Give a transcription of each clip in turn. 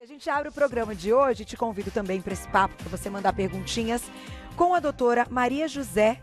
gente abre o programa de hoje e te convido também para esse papo, para você mandar perguntinhas com a doutora Maria José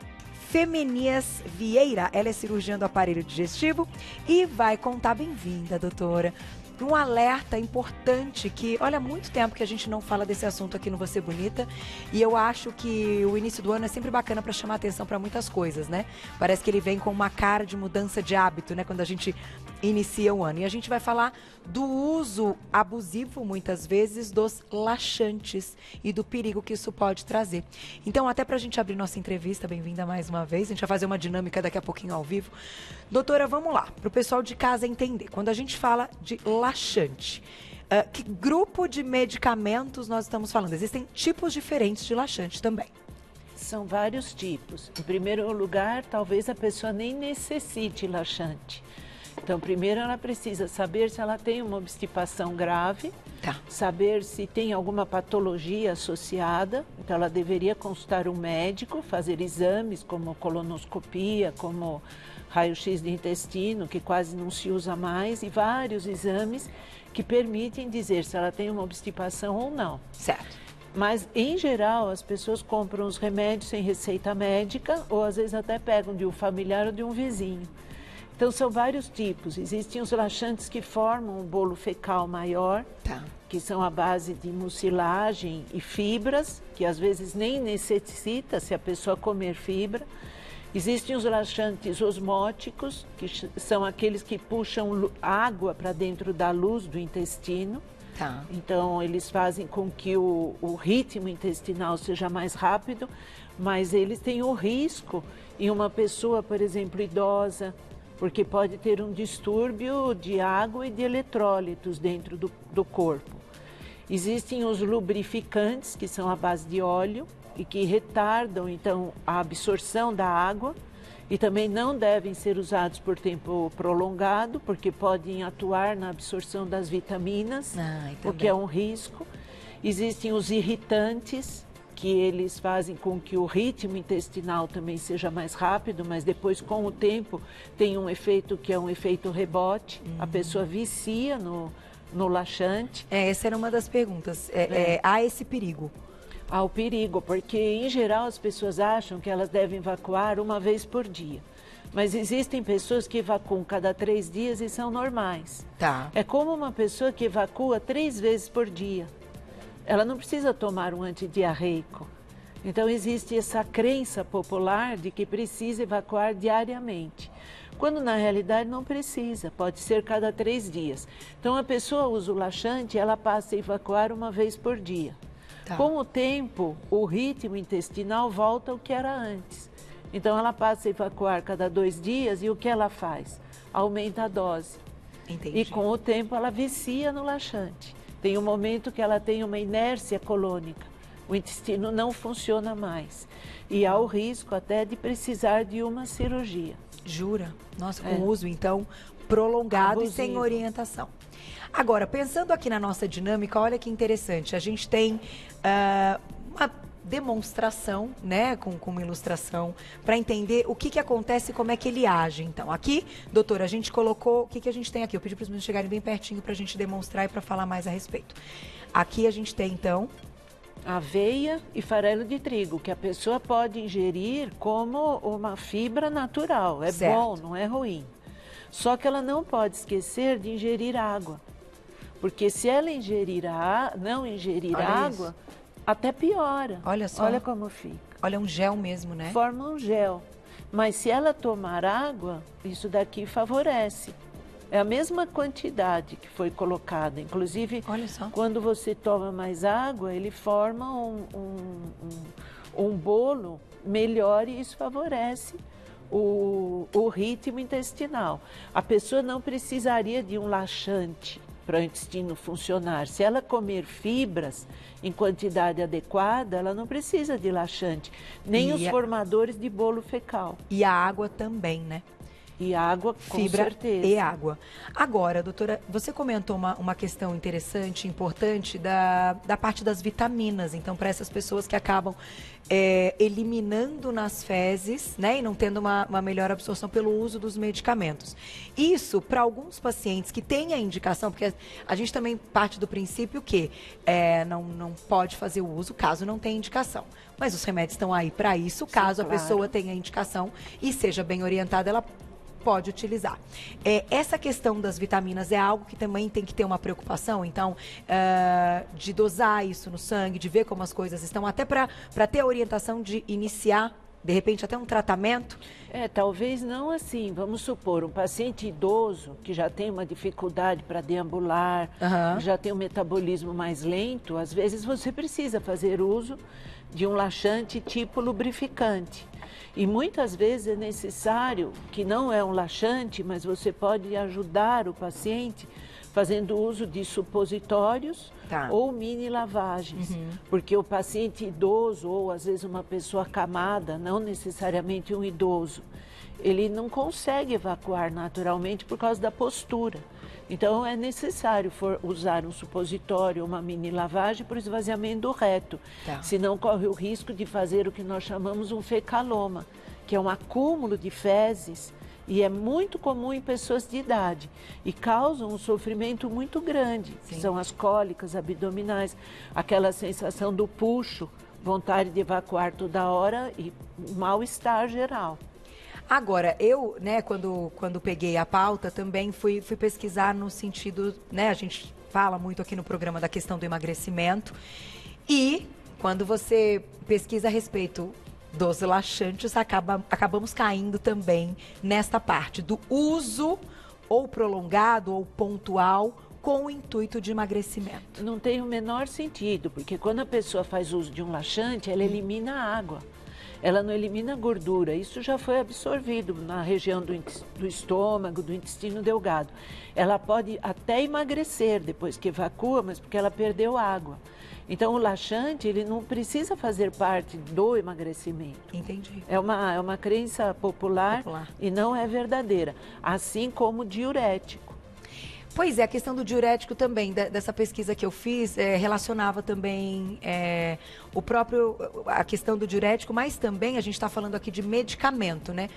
Femenias Vieira. Ela é cirurgiã do aparelho digestivo e vai contar, bem-vinda, doutora, um alerta importante que, olha, há muito tempo que a gente não fala desse assunto aqui no Você Bonita, e eu acho que o início do ano é sempre bacana para chamar atenção para muitas coisas, né? Parece que ele vem com uma cara de mudança de hábito, né? Quando a gente inicia o ano. E a gente vai falar do uso abusivo, muitas vezes, dos laxantes e do perigo que isso pode trazer. Então, até para a gente abrir nossa entrevista, bem-vinda mais uma vez, a gente vai fazer uma dinâmica daqui a pouquinho ao vivo. Doutora, vamos lá, para o pessoal de casa entender. Quando a gente fala de laxante, que grupo de medicamentos nós estamos falando? Existem tipos diferentes de laxante também. São vários tipos. Em primeiro lugar, talvez a pessoa nem necessite laxante. Então, primeiro ela precisa saber se ela tem uma obstipação grave, saber se tem alguma patologia associada. Então, ela deveria consultar um médico, fazer exames como colonoscopia, como raio-x de intestino, que quase não se usa mais, e vários exames que permitem dizer se ela tem uma obstipação ou não. Certo. Mas, em geral, as pessoas compram os remédios sem receita médica ou, às vezes, até pegam de um familiar ou de um vizinho. Então, são vários tipos. Existem os laxantes que formam um bolo fecal maior, que são à base de mucilagem e fibras, que às vezes nem necessita se a pessoa comer fibra. Existem os laxantes osmóticos, que são aqueles que puxam água para dentro da luz do intestino. Então, eles fazem com que o ritmo intestinal seja mais rápido, mas eles têm o risco em uma pessoa, por exemplo, idosa, porque pode ter um distúrbio de água e de eletrólitos dentro do corpo. Existem os lubrificantes, que são à base de óleo e que retardam, então, a absorção da água e também não devem ser usados por tempo prolongado, porque podem atuar na absorção das vitaminas, o que é um risco. Existem os irritantes, que eles fazem com que o ritmo intestinal também seja mais rápido, mas depois, com o tempo, tem um efeito que é um efeito rebote. A pessoa vicia no laxante. Essa era uma das perguntas. Há esse perigo? Há o perigo, porque, em geral, as pessoas acham que elas devem evacuar uma vez por dia. Mas existem pessoas que evacuam cada 3 dias e são normais. É como uma pessoa que evacua 3 vezes por dia. Ela não precisa tomar um antidiarreico. Então, existe essa crença popular de que precisa evacuar diariamente, quando na realidade não precisa, pode ser cada 3 dias. Então, a pessoa usa o laxante e ela passa a evacuar uma vez por dia. Com o tempo, o ritmo intestinal volta ao que era antes. Então, ela passa a evacuar cada 2 dias e o que ela faz? Aumenta a dose. Entendi. E com o tempo, ela vicia no laxante. Tem um momento que ela tem uma inércia colônica, o intestino não funciona mais e há o risco até de precisar de uma cirurgia. Jura? Nossa, com uso então prolongado e sem orientação. Agora, pensando aqui na nossa dinâmica, olha que interessante, a gente tem uma demonstração, né, com uma ilustração, para entender o que acontece e como é que ele age. Então, aqui, doutora, a gente colocou, o que a gente tem aqui? Eu pedi para os meninos chegarem bem pertinho para a gente demonstrar e para falar mais a respeito. Aqui a gente tem, então, aveia e farelo de trigo, que a pessoa pode ingerir como uma fibra natural. É bom, não é ruim. Só que ela não pode esquecer de ingerir água. Porque se ela não ingerir água, até piora. Olha só. Olha como fica. Olha, um gel mesmo, né? Forma um gel. Mas se ela tomar água, isso daqui favorece. É a mesma quantidade que foi colocada. Inclusive, olha só, quando você toma mais água, ele forma um bolo melhor e isso favorece o ritmo intestinal. A pessoa não precisaria de um laxante para o intestino funcionar. Se ela comer fibras em quantidade adequada, ela não precisa de laxante, nem os formadores de bolo fecal. E a água também, né? E água, com fibra certeza. e água. Agora, doutora, você comentou uma questão interessante, importante, da parte das vitaminas. Então, para essas pessoas que acabam eliminando nas fezes, né, e não tendo uma melhor absorção pelo uso dos medicamentos. Isso, para alguns pacientes que têm a indicação, porque a gente também parte do princípio que não pode fazer o uso caso não tenha indicação. Mas os remédios estão aí para isso, caso a pessoa tenha indicação e seja bem orientada, ela pode utilizar. Essa questão das vitaminas é algo que também tem que ter uma preocupação, então, de dosar isso no sangue, de ver como as coisas estão, até para ter a orientação de iniciar, de repente, até um tratamento? Talvez não assim. Vamos supor, um paciente idoso que já tem uma dificuldade para deambular, já tem um metabolismo mais lento, às vezes você precisa fazer uso de um laxante tipo lubrificante. E muitas vezes é necessário, que não é um laxante, mas você pode ajudar o paciente fazendo uso de supositórios ou mini lavagens. Porque o paciente idoso, ou às vezes uma pessoa acamada, não necessariamente um idoso, ele não consegue evacuar naturalmente por causa da postura. Então é necessário usar um supositório ou uma mini lavagem para o esvaziamento do reto. Senão corre o risco de fazer o que nós chamamos um fecaloma, que é um acúmulo de fezes e é muito comum em pessoas de idade e causa um sofrimento muito grande, que são as cólicas abdominais, aquela sensação do puxo, vontade de evacuar toda hora e mal-estar geral. Agora, eu, né, quando peguei a pauta, também fui pesquisar no sentido, né, a gente fala muito aqui no programa da questão do emagrecimento, e quando você pesquisa a respeito dos laxantes, acabamos caindo também nesta parte do uso ou prolongado ou pontual com o intuito de emagrecimento. Não tem o menor sentido, porque quando a pessoa faz uso de um laxante, ela elimina a água. Ela não elimina gordura, isso já foi absorvido na região do estômago, do intestino delgado. Ela pode até emagrecer depois que evacua, mas porque ela perdeu água. Então o laxante, ele não precisa fazer parte do emagrecimento. Entendi. É uma crença popular e não é verdadeira, assim como o diurético. Pois é, a questão do diurético também, dessa pesquisa que eu fiz, relacionava também a questão do diurético, mas também a gente está falando aqui de medicamento, né?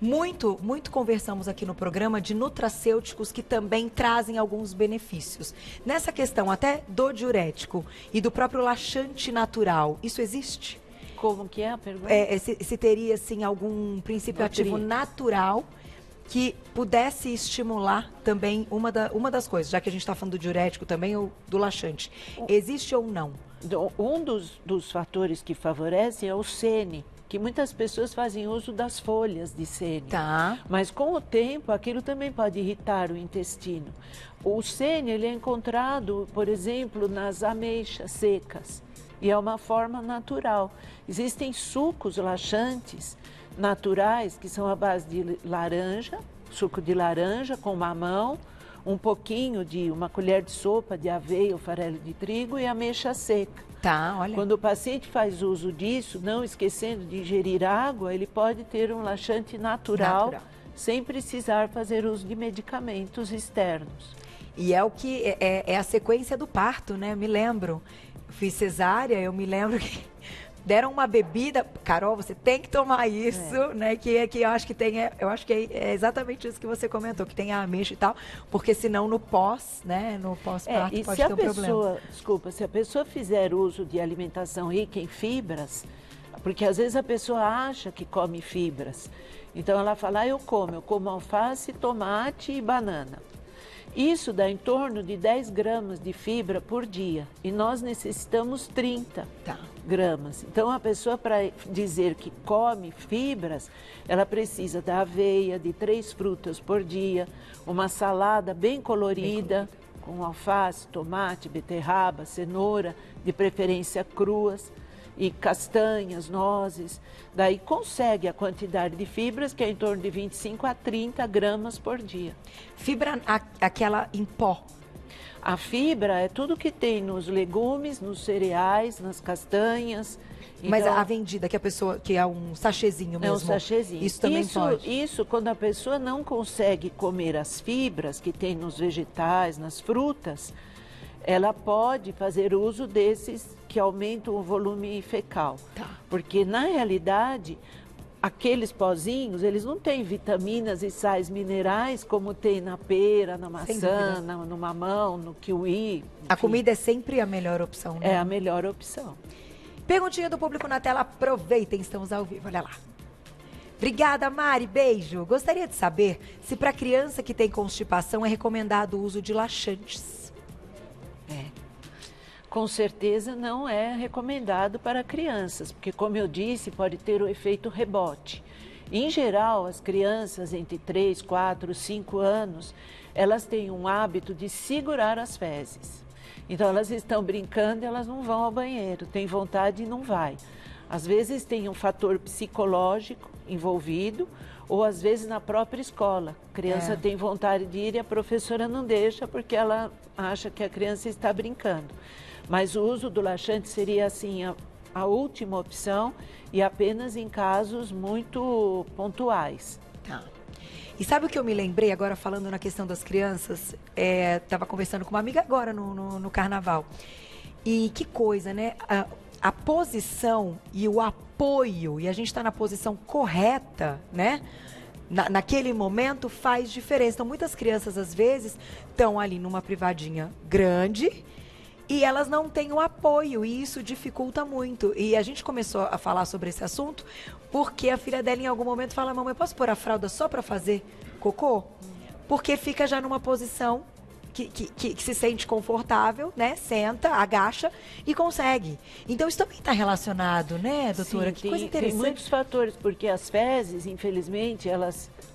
Muito conversamos aqui no programa de nutracêuticos que também trazem alguns benefícios. Nessa questão até do diurético e do próprio laxante natural, isso existe? Como que é a pergunta? Se teria, assim, algum princípio ativo natural que pudesse estimular também uma das coisas, já que a gente está falando do diurético também ou do laxante. Existe ou não? Um dos fatores que favorecem é o sene, que muitas pessoas fazem uso das folhas de sene. Mas com o tempo, aquilo também pode irritar o intestino. O sene, ele é encontrado, por exemplo, nas ameixas secas. E é uma forma natural. Existem sucos laxantes naturais, que são à base de laranja, suco de laranja com mamão, um pouquinho de uma colher de sopa de aveia ou farelo de trigo e ameixa seca. Olha. Quando o paciente faz uso disso, não esquecendo de ingerir água, ele pode ter um laxante natural. Sem precisar fazer uso de medicamentos externos. E é o que é a sequência do parto, né? Eu me lembro, fiz cesárea, eu me lembro que deram uma bebida, Carol, você tem que tomar isso, né? Que eu acho que eu acho que é exatamente isso que você comentou, que tem a ameixa e tal, porque senão no pós-parto pode ter um problema. Desculpa, se a pessoa fizer uso de alimentação rica em fibras, porque às vezes a pessoa acha que come fibras, então ela fala, eu como alface, tomate e banana. Isso dá em torno de 10 gramas de fibra por dia e nós necessitamos 30 gramas. Então, a pessoa, para dizer que come fibras, ela precisa da aveia, de 3 frutas por dia, uma salada bem colorida, com alface, tomate, beterraba, cenoura, de preferência cruas, e castanhas, nozes. Daí consegue a quantidade de fibras, que é em torno de 25 a 30 gramas por dia. Fibra aquela em pó, A fibra é tudo que tem nos legumes, nos cereais, nas castanhas. Mas Então, a vendida que a pessoa, que é um sachêzinho mesmo. é um sachêzinho. Isso também pode. Isso quando a pessoa não consegue comer as fibras que tem nos vegetais, nas frutas, ela pode fazer uso desses que aumentam o volume fecal. Tá. Porque, na realidade, aqueles pozinhos, eles não têm vitaminas e sais minerais como tem na pera, na maçã, no mamão, no kiwi. A enfim. comida é sempre a melhor opção, né? É a melhor opção. Perguntinha do público na tela, aproveitem, estamos ao vivo, olha lá. Obrigada, Mari, beijo. Gostaria de saber se para criança que tem constipação é recomendado o uso de laxantes. Com certeza não é recomendado para crianças, porque, como eu disse, pode ter o efeito rebote. Em geral, as crianças entre 3, 4, 5 anos, elas têm um hábito de segurar as fezes. Então, elas estão brincando e elas não vão ao banheiro, têm vontade e não vai. Às vezes tem um fator psicológico envolvido, ou às vezes na própria escola. A criança tem vontade de ir e a professora não deixa porque ela acha que a criança está brincando. Mas o uso do laxante seria assim a última opção e apenas em casos muito pontuais. Tá. E sabe o que eu me lembrei agora falando na questão das crianças? Estava conversando com uma amiga agora no carnaval. E que coisa, né? A posição e o apoio, e a gente está na posição correta, né? Naquele momento faz diferença. Então, muitas crianças, às vezes, estão ali numa privadinha grande e elas não têm o apoio, e isso dificulta muito. E a gente começou a falar sobre esse assunto porque a filha dela, em algum momento, fala: mamãe, posso pôr a fralda só para fazer cocô? Porque fica já numa posição que se sente confortável, né? Senta, agacha e consegue. Então, isso também está relacionado, né, doutora? Sim, que coisa interessante. Tem muitos fatores, porque as fezes, infelizmente,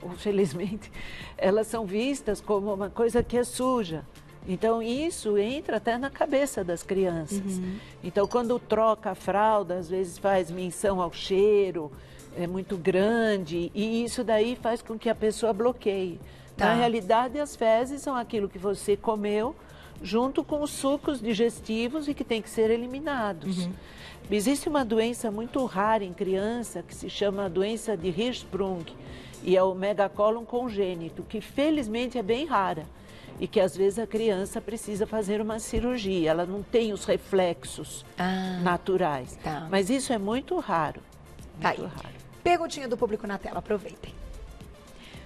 ou felizmente, elas são vistas como uma coisa que é suja. Então, isso entra até na cabeça das crianças. Então, quando troca a fralda, às vezes faz menção ao cheiro, é muito grande, e isso daí faz com que a pessoa bloqueie. Tá. Na realidade, as fezes são aquilo que você comeu, junto com os sucos digestivos e que tem que ser eliminados. Existe uma doença muito rara em criança, que se chama a doença de Hirschsprung, e é o megacólon congênito, que felizmente é bem rara. E que às vezes a criança precisa fazer uma cirurgia, ela não tem os reflexos naturais. Tá. Mas isso é muito raro. Tá Muito aí. raro. Perguntinha do público na tela, aproveitem.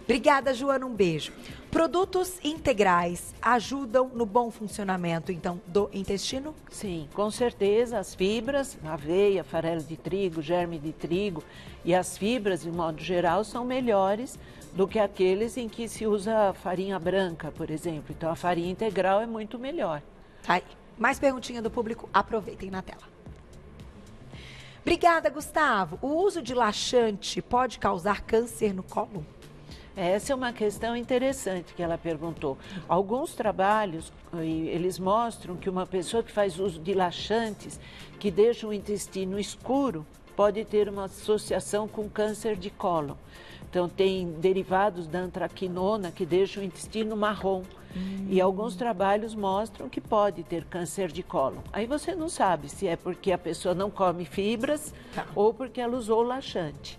Obrigada, Joana, um beijo. Produtos integrais ajudam no bom funcionamento, então, do intestino? Sim, com certeza as fibras, aveia, farelo de trigo, germe de trigo e as fibras, de modo geral, são melhores do que aqueles em que se usa farinha branca, por exemplo. Então, a farinha integral é muito melhor. Tá aí. Mais perguntinha do público, aproveitem na tela. Obrigada, Gustavo. O uso de laxante pode causar câncer no cólon? Essa é uma questão interessante que ela perguntou. Alguns trabalhos, eles mostram que uma pessoa que faz uso de laxantes, que deixa o intestino escuro, pode ter uma associação com câncer de cólon. Então, tem derivados da antraquinona que deixam o intestino marrom. E alguns trabalhos mostram que pode ter câncer de cólon. Aí você não sabe se é porque a pessoa não come fibras ou porque ela usou laxante.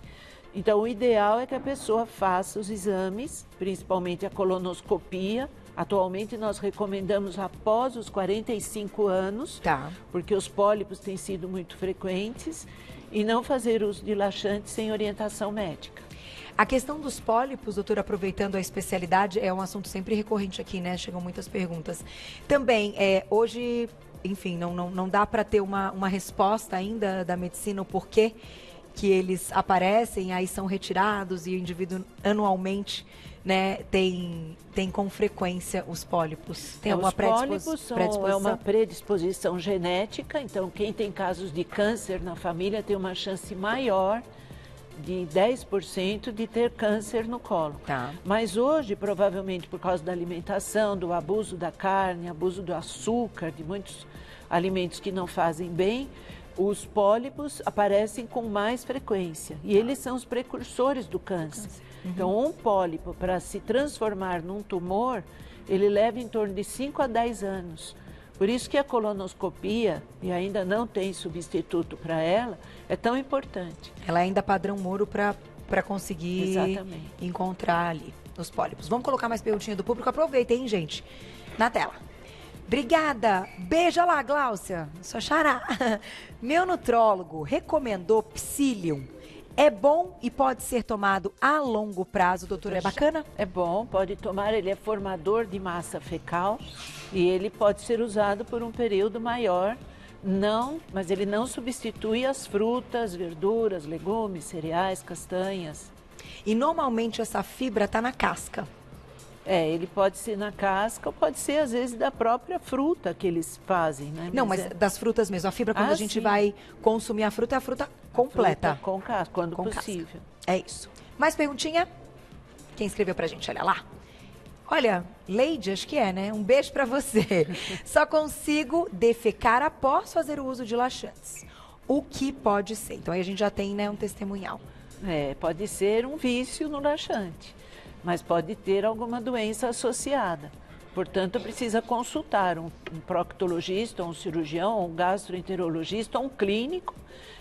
Então, o ideal é que a pessoa faça os exames, principalmente a colonoscopia. Atualmente, nós recomendamos após os 45 anos, porque os pólipos têm sido muito frequentes, e não fazer uso de laxante sem orientação médica. A questão dos pólipos, doutora, aproveitando a especialidade, é um assunto sempre recorrente aqui, né? Chegam muitas perguntas. Também, hoje, enfim, não dá para ter uma resposta ainda da medicina o porquê que eles aparecem, aí são retirados e o indivíduo anualmente, né, tem com frequência os pólipos. Tem alguma predisposição? Os pólipos é uma predisposição genética, então quem tem casos de câncer na família tem uma chance maior de 10% de ter câncer no colo. Mas hoje, provavelmente por causa da alimentação, do abuso da carne, abuso do açúcar, de muitos alimentos que não fazem bem, os pólipos aparecem com mais frequência e eles são os precursores do câncer. Então, um pólipo, para se transformar num tumor, ele leva em torno de 5 a 10 anos. Por isso que a colonoscopia, e ainda não tem substituto para ela, é tão importante. Ela é ainda padrão ouro para conseguir encontrar ali os pólipos. Vamos colocar mais perguntinha do público. Aproveita, hein, gente? Na tela. Obrigada. Beijo lá, Gláucia. Sua xará. Meu nutrólogo recomendou Psyllium. É bom e pode ser tomado a longo prazo, doutor, é bacana? É bom, pode tomar, ele é formador de massa fecal e ele pode ser usado por um período maior. Não, mas ele não substitui as frutas, verduras, legumes, cereais, castanhas. E normalmente essa fibra está na casca. Ele pode ser na casca ou pode ser, às vezes, da própria fruta que eles fazem, né? Não, mas das frutas mesmo. A fibra, quando a gente vai consumir a fruta, é a fruta completa. Fruta com casca, quando possível. Casca. É isso. Mais perguntinha? Quem escreveu pra gente? Olha lá. Olha, Leide, acho que é, né? Um beijo pra você. Só consigo defecar após fazer o uso de laxantes. O que pode ser? Então aí a gente já tem, né, um testemunhal. Pode ser um vício no laxante, mas pode ter alguma doença associada. Portanto, precisa consultar um proctologista, um cirurgião, um gastroenterologista, um clínico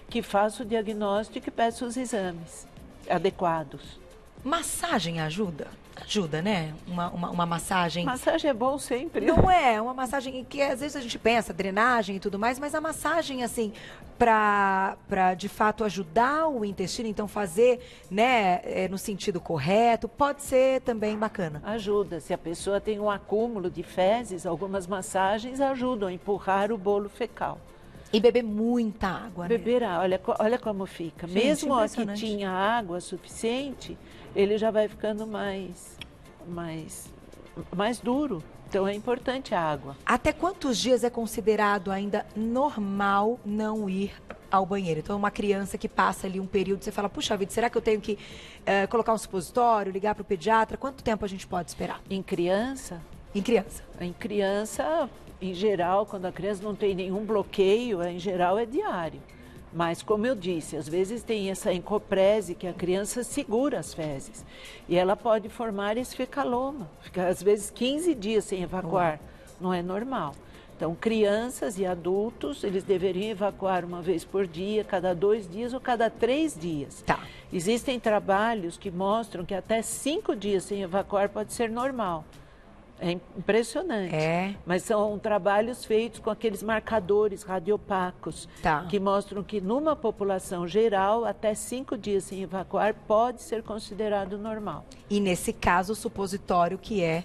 que faça o diagnóstico e peça os exames adequados. Massagem ajuda? Ajuda, né? Uma massagem. Massagem é bom sempre. Não é? Uma massagem que às vezes a gente pensa, drenagem e tudo mais, mas a massagem, assim, para de fato ajudar o intestino, então fazer, né, no sentido correto, pode ser também bacana. Ajuda. Se a pessoa tem um acúmulo de fezes, algumas massagens ajudam a empurrar o bolo fecal. E beber muita água, né? Beber água, olha como fica. Gente, mesmo a que tinha água suficiente, ele já vai ficando mais duro. Então é importante a água. Até quantos dias é considerado ainda normal não ir ao banheiro? Então uma criança que passa ali um período, você fala, puxa vida, será que eu tenho que colocar um supositório, ligar para o pediatra? Quanto tempo a gente pode esperar? Em criança? Em criança. Em criança, em geral, quando a criança não tem nenhum bloqueio, em geral é diário. Mas, como eu disse, às vezes tem essa encoprese que a criança segura as fezes. E ela pode formar esse fecaloma. Fica, às vezes, 15 dias sem evacuar. Não é normal. Então, crianças e adultos, eles deveriam evacuar uma vez por dia, cada 2 dias ou cada 3 dias. Tá. Existem trabalhos que mostram que até 5 dias sem evacuar pode ser normal. É impressionante. Mas são trabalhos feitos com aqueles marcadores radiopacos, que mostram que numa população geral, até 5 dias sem evacuar pode ser considerado normal. E nesse caso, o supositório que é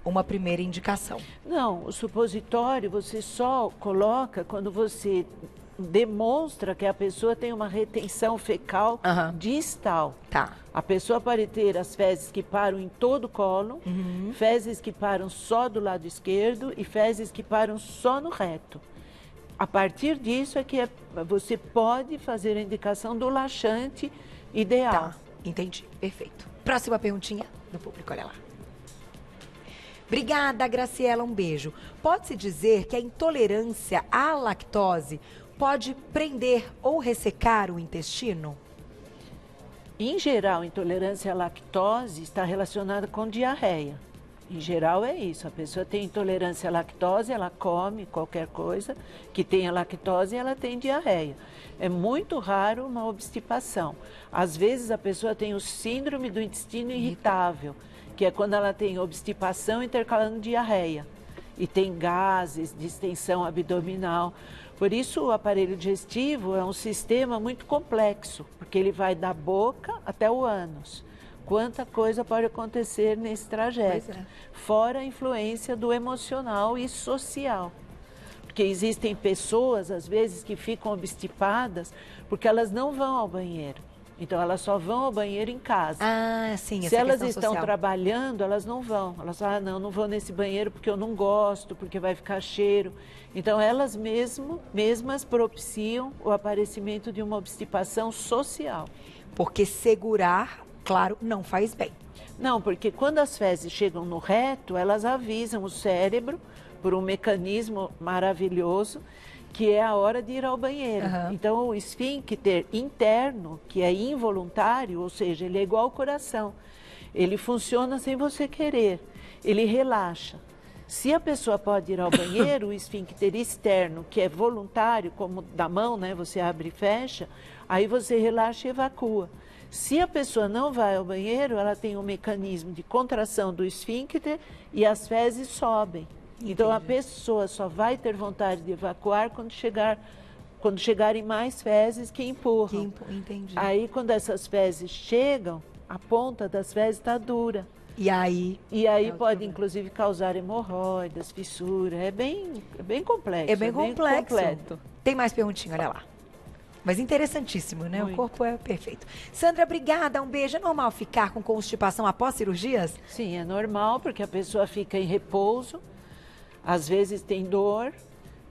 uma primeira indicação? Não, o supositório você só coloca quando você demonstra que a pessoa tem uma retenção fecal distal. A pessoa pode ter as fezes que param em todo o colo, fezes que param só do lado esquerdo e fezes que param só no reto. A partir disso é que você pode fazer a indicação do laxante ideal. Entendi, perfeito. Próxima perguntinha do público, olha lá. Obrigada, Graciela, um beijo. Pode-se dizer que a intolerância à lactose pode prender ou ressecar o intestino? Em geral, intolerância à lactose está relacionada com diarreia. Em geral é isso, a pessoa tem intolerância à lactose, ela come qualquer coisa que tenha lactose e ela tem diarreia. É muito raro uma obstipação. Às vezes a pessoa tem o síndrome do intestino irritável, que é quando ela tem obstipação intercalando diarreia. E tem gases, distensão abdominal. Por isso, o aparelho digestivo é um sistema muito complexo, porque ele vai da boca até o ânus. Quanta coisa pode acontecer nesse trajeto, fora a influência do emocional e social. Porque existem pessoas, às vezes, que ficam obstipadas porque elas não vão ao banheiro. Então, elas só vão ao banheiro em casa. Sim, se elas estão trabalhando, elas não vão. Elas falam, não vou nesse banheiro porque eu não gosto, porque vai ficar cheiro. Então, elas mesmas propiciam o aparecimento de uma obstipação social. Porque segurar, claro, não faz bem. Não, porque quando as fezes chegam no reto, elas avisam o cérebro por um mecanismo maravilhoso, que é a hora de ir ao banheiro. Então, o esfíncter interno, que é involuntário, ou seja, ele é igual ao coração. Ele funciona sem você querer, ele relaxa. Se a pessoa pode ir ao banheiro, o esfíncter externo, que é voluntário, como da mão, né, você abre e fecha, aí você relaxa e evacua. Se a pessoa não vai ao banheiro, ela tem um mecanismo de contração do esfíncter e as fezes sobem. Então, a pessoa só vai ter vontade de evacuar quando chegarem mais fezes que empurram. Entendi. Aí, quando essas fezes chegam, a ponta das fezes está dura. E aí Pode, inclusive, causar hemorroidas, fissura. É bem complexo. É bem complexo. Completo. Tem mais perguntinha, olha lá. Mas interessantíssimo, né? Muito. O corpo é perfeito. Sandra, obrigada. Um beijo. É normal ficar com constipação após cirurgias? Sim, é normal, porque a pessoa fica em repouso. Às vezes tem dor.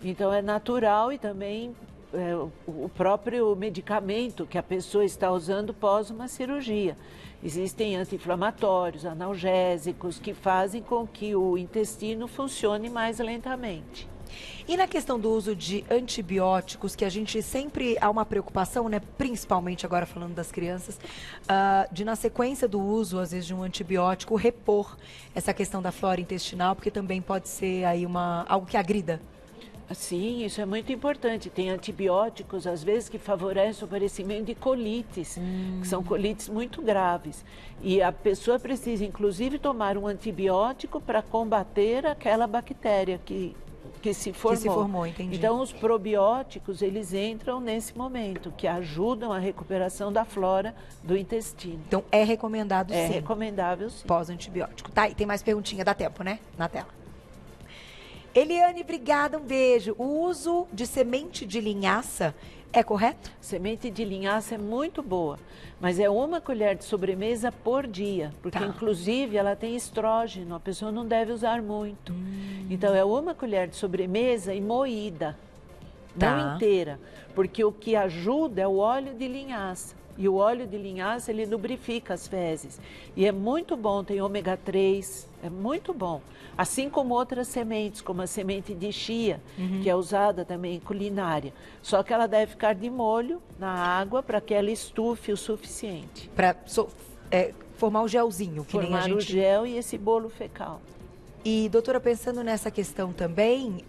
Então, é natural e também o próprio medicamento que a pessoa está usando pós uma cirurgia. Existem anti-inflamatórios, analgésicos, que fazem com que o intestino funcione mais lentamente. E na questão do uso de antibióticos, que a gente sempre há uma preocupação, né? Principalmente agora falando das crianças, de na sequência do uso, às vezes, de um antibiótico, repor essa questão da flora intestinal, porque também pode ser aí algo que agrida. Sim, isso é muito importante. Tem antibióticos, às vezes, que favorecem o aparecimento de colites, que são colites muito graves. E a pessoa precisa, inclusive, tomar um antibiótico para combater aquela bactéria que se formou. Que se formou, entendi. Então, os probióticos, eles entram nesse momento, que ajudam a recuperação da flora do intestino. Então, é recomendado, sim. É recomendável, sim. Pós-antibiótico. Tá, e tem mais perguntinha, dá tempo, né? Na tela. Eliane, obrigada, um beijo. O uso de semente de linhaça é correto? Semente de linhaça é muito boa, mas é 1 colher de sobremesa por dia, porque inclusive ela tem estrógeno, a pessoa não deve usar muito. Então é 1 colher de sobremesa e moída, não inteira, porque o que ajuda é o óleo de linhaça. E o óleo de linhaça, ele lubrifica as fezes. E é muito bom, tem ômega 3, é muito bom. Assim como outras sementes, como a semente de chia, que é usada também em culinária. Só que ela deve ficar de molho na água para que ela estufe o suficiente. Para formar o gelzinho. Que nem a gente... o gel e esse bolo fecal. E, doutora, pensando nessa questão também,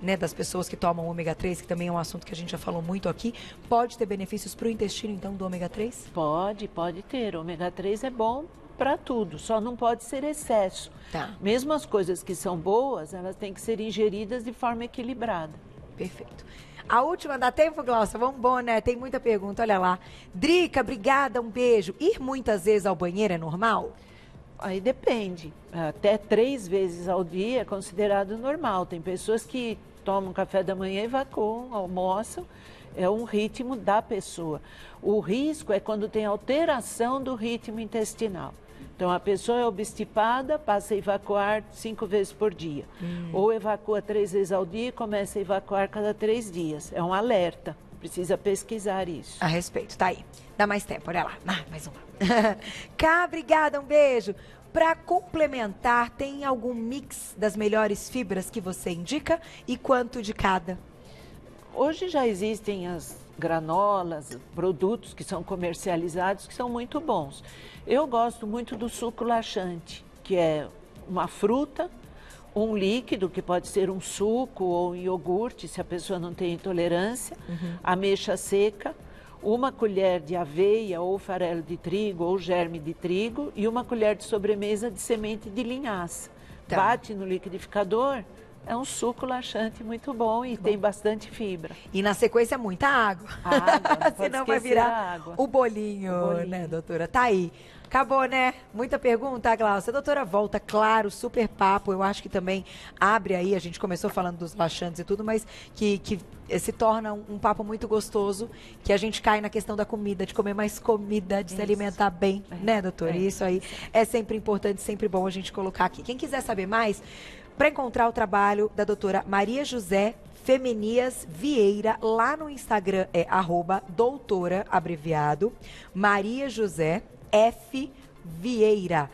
né, das pessoas que tomam ômega 3, que também é um assunto que a gente já falou muito aqui, pode ter benefícios para o intestino, então, do ômega 3? Pode ter. O ômega 3 é bom para tudo, só não pode ser excesso. Mesmo as coisas que são boas, elas têm que ser ingeridas de forma equilibrada. Perfeito. A última, dá tempo, Glaucia? Vamos bom, né? Tem muita pergunta, olha lá. Drica, obrigada, um beijo. Ir muitas vezes ao banheiro é normal? Aí depende. Até 3 vezes ao dia é considerado normal. Tem pessoas que tomam café da manhã, evacuam, almoçam. É um ritmo da pessoa. O risco é quando tem alteração do ritmo intestinal. Então, a pessoa é obstipada, passa a evacuar 5 vezes por dia. Ou evacua 3 vezes ao dia e começa a evacuar cada 3 dias. É um alerta. Precisa pesquisar isso. A respeito, tá aí. Dá mais tempo, olha lá. Mais uma. Cá, obrigada, um beijo. Para complementar, tem algum mix das melhores fibras que você indica? E quanto de cada? Hoje já existem as granolas, produtos que são comercializados, que são muito bons. Eu gosto muito do suco laxante, que é uma fruta, um líquido, que pode ser um suco ou um iogurte, se a pessoa não tem intolerância, ameixa seca, 1 colher de aveia ou farelo de trigo ou germe de trigo e 1 colher de sobremesa de semente de linhaça. Bate no liquidificador. É um suco laxante muito bom e tem bastante fibra. E na sequência, muita água. Senão vai virar o bolinho, né, doutora? Tá aí. Acabou, né? Muita pergunta, Glaucia. A doutora volta, claro, super papo. Eu acho que também abre aí, a gente começou falando dos laxantes e tudo, mas que se torna um papo muito gostoso, que a gente cai na questão da comida, de comer mais comida, de se alimentar bem, né, doutora? E isso aí é sempre importante, sempre bom a gente colocar aqui. Quem quiser saber mais, para encontrar o trabalho da doutora Maria José Femenias Vieira, lá no Instagram é @doutora, abreviado, Maria José F. Vieira.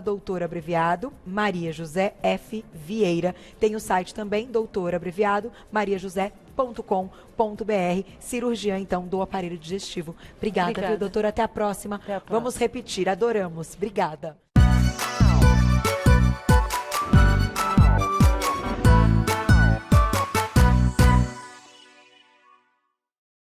doutor abreviado Maria José F. Vieira. Tem o site também, doutor abreviado mariajosé.com.br, cirurgiã, então, do aparelho digestivo. Obrigada, viu, doutora? Até a próxima. Até a próxima. Vamos repetir, adoramos. Obrigada.